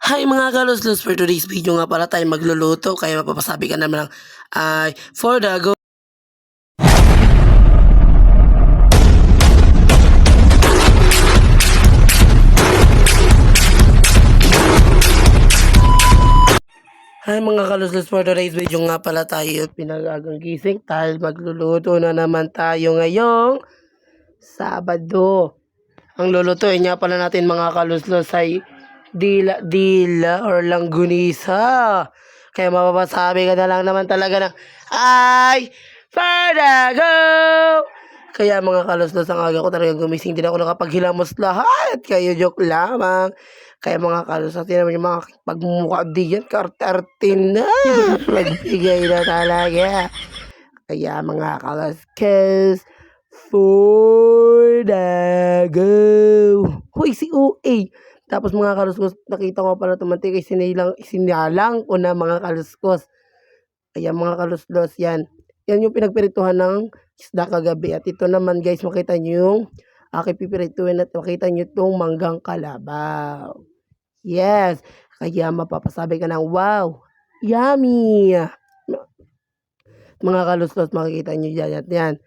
Hi mga kaluslos, for today's video nga pala tayo magluluto kaya mapapasabi ka naman ng ay for the go. Hi mga kaluslos, for today's video nga pala tayo pinagagang gising dahil magluluto na naman tayo ngayong Sabado. Ang lulutuin nga pala natin mga kaluslos ay dila or langgunisa. Kaya mapapasabi ka na lang naman talaga ng ay for the go. Kaya mga kaluslos, ang aga ko talaga gumising, din ako nakapaghilamos lahat. Kayo joke lamang. Kaya mga kaluslos, naman yung mga pagmumukha diyan, kartartin na. Nagbigay na talaga. Kaya mga kaluslos, for the go. Hoy, si OA. Tapos mga kaluskos, nakita ko pala tumantik ay sinalang ko na mga kaluskos. Kaya mga kaluskos, yan. Yan yung pinagpirituhan ng isda kagabi. At ito naman guys, makita nyo yung aking pipirituhin at makita nyo itong manggang kalabaw. Yes. Kaya mapapasabi ka ng wow, yummy. Mga kaluskos, makikita nyo yan at yan.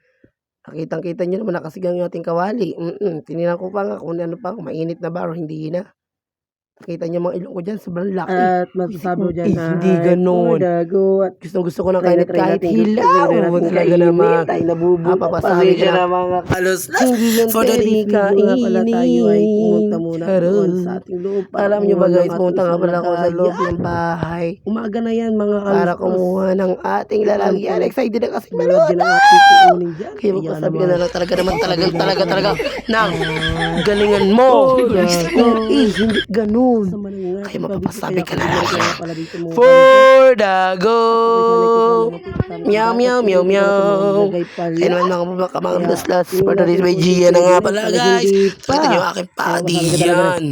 Nakitang-kita nyo naman nakasigang yung ating kawali. Tininan ko pa nga kung ano pa, kung mainit na ba o hindi na. Nakita nyo mga ilong ko dyan, sobrang laki. At masasabi mo dyan na hindi ganun. Gusto ko na kainit kahit hilaw. Talaga naman. Tayo nabubuo. Papasabi ka na mga kaluslos. For the day pala tayo ay pumunta muna doon sa ating loob. Alam nyo ba guys, pumunta nga pala ako sa loob ng bahay. Umaga na yan mga kaluslos. Para kumuha ng ating lalagyan. Excited na kasi Malagyan maluto. ang ating kukunin dyan. Kaya magpasabi ka na lang talaga naman talaga nang galingan mo. Hindi ganun. Kaya mapapasabi ka na lang. For the go. Meow, meow, meow, meow. Kaya naman mga luslos. For today's by Gia na nga pala guys. Nakita nyo yung aking paa diyan.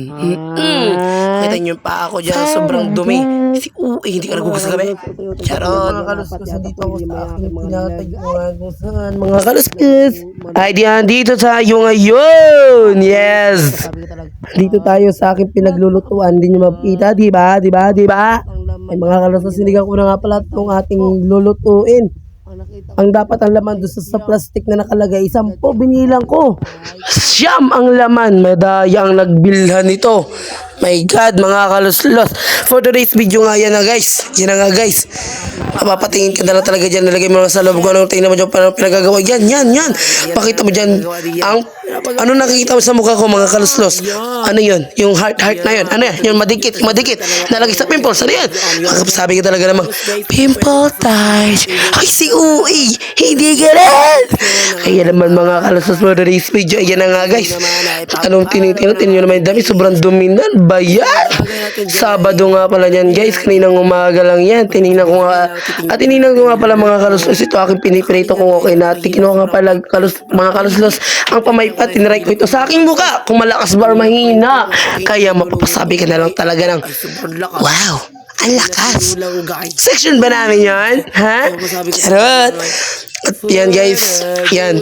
Nakita nyo yung paa ko dyan. Sobrang dumi. Si Uy, hindi ka nagugas sa gabi. Charot. Mga kaluskus, dito ako sa aking pinatayuan kung saan. Mga kaluskus. Ay diyan, dito tayo ngayon. Yes. Dito tayo sa aking pinaglulutuan. Hindi nyo makita, di ba? Ay mga kaluskus, sinigang ko na nga pala itong ating lulutuin. Ang dapat ang laman doon sa plastic na nakalagay, 10 binilang ko. Siyam ang laman, madaya ang nagbilhan nito. My God, mga kaluslos. For today's video nga yan na guys. Yan na nga guys. Mapapatingin ka na lang talaga dyan. Nalagay mo lang sa loob ko. Anong tingnan mo dyan parang pinagagawa. Yan. Pakita mo dyan. Ano nakikita mo sa mukha ko mga kaluslos? Ano yun? Yung heart na yun. Ano yan? Yung madikit. Nalagay sa pimples. Ano yan? Sabi ka talaga namang pimple touch. Ay si Uy. Hindi ganun. Kaya naman mga kaluslos for today's video. Yan na nga guys. Anong tinitin nyo naman yung dami. Sobrang dominan. Bayan! Sabado nga pala yan guys. Kaninang umaga lang yan. Tinignan ko nga pala mga kaluslos. Ito aking piniprito kung okay na. Kinuha nga pala mga kaluslos. Ang pamaypat, tiniray ko ito sa aking muka. Kung malakas ba or mahina. Kaya mapapasabi ka na lang talaga ng wow! Ang lakas! Section ba namin yan? Ha? Charot! At yan guys, yan,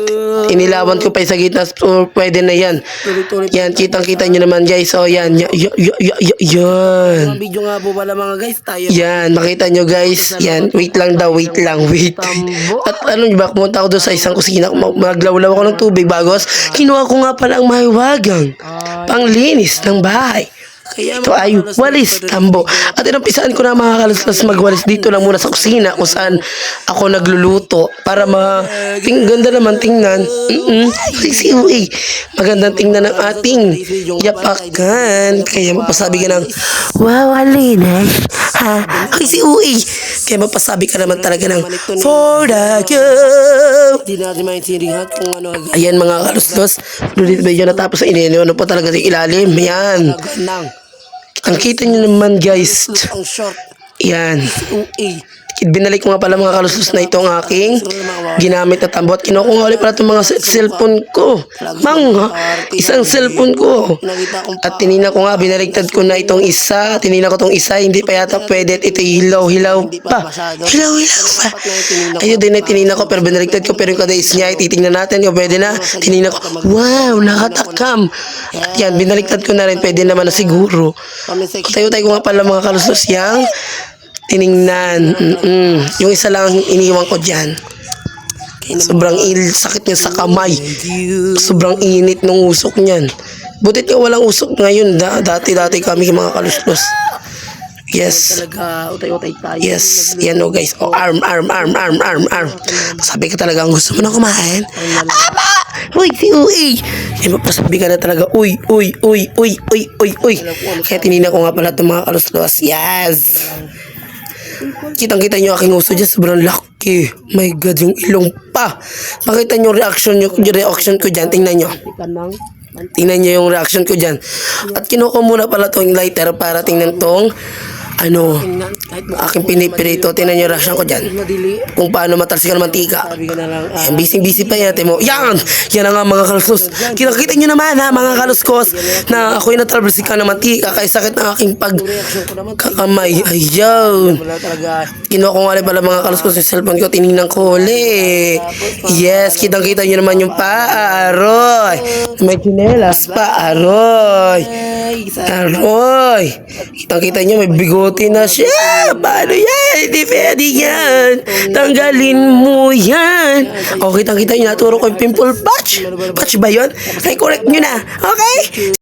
inilawan ko pa sa gitna, so pwede na yan. Yan, kitang-kita nyo naman guys, so yan, yan. Video nga po pala mga guys, tayo. Yan, makita nyo guys, yan, wait lang. At ano nyo ba, pumunta ako doon sa isang kusina, maglawlaw ako ng tubig bagos, kinuha ko nga pala ang mahiwagang panglinis ng bahay. Ito ay walis tambo. At inumpisaan ko na mga kaluslos magwalis dito lang muna sa kusina kung saan ako nagluluto para ganda naman tingnan. Si Uy, magandang tingnan ng ating yapakan. Kaya mapasabi ka ng wow, alinis. Ha? Ay si Uy. Kaya mapasabi ka naman talaga ng for the go. Ayan mga kaluslos. Dito medyo natapos sa inyo. Ano pa talaga sa ilalim? Yan. Ang kita nyo naman guys. Yan. Binalik ko nga pala mga kaluslus na itong aking ginamit na tambo. At kinuha ko nga ulit pala itong mga cellphone ko. Isang cellphone ko. At tinina ko nga, binaligtad ko na itong isa. Tinina ko itong isa, hindi pa yata pwede. Ito hilaw-hilaw pa. Hilaw-hilaw pa. Ayun din na tinina ko, pero binaligtad ko. Pero yung kadais niya, titingnan natin kung pwede na. Tinina ko, wow, nakatakam. At yan, binaligtad ko na rin, pwede naman na siguro. Tayo-tayo ko nga pala mga kaluslus yang tiningnan. Yung isa lang iniwan ko dyan. Sobrang sakit niya sa kamay. Sobrang init ng usok niyan. Butit nga walang usok ngayon. Dati kami mga kaluslus. Yes. Talaga, utay-utay tayo. Yes. Yan o guys. Oh, arm. Pasabi ka talaga, gusto mo na kumain? Ama! Uy, si Uy! Pasabi ka na talaga, uy. Kaya tinina ko nga pala itong mga kaluslus. Yes! Kitang-kita nyo aking uso dyan, sobrang laki. My God, yung ilong pa. Pakita nyo reaction ko dyan, tingnan nyo. Tingnan nyo yung reaction ko dyan. At kinuha ko muna pala tong lighter para tingnan tong aking pinipirito. Tingnan nyo yung reaction ko dyan. Kung paano matalsikan ng mantika. Ayan, busy pa yan. Mo. Yan na nga mga kaluskos. Kita nyo naman ha mga kaluskos na ako'y natalsikan ng mantika kaya sakit ng aking pagkakamay. Ayun. Kinuha ko nga rin pala mga kaluskos yung cellphone ko. Tinignan ko ulit. Yes, kitang-kita nyo naman yung paa. Aroy. May chinelas pa. Aroy. Kitang-kita nyo may bigote na siya. Paano yan? Hindi pwede yan. Tanggalin mo yan. O, kitang-kita nyo naturo ko yung pimple patch. Patch ba yun? Ay, correct nyo na. Okay?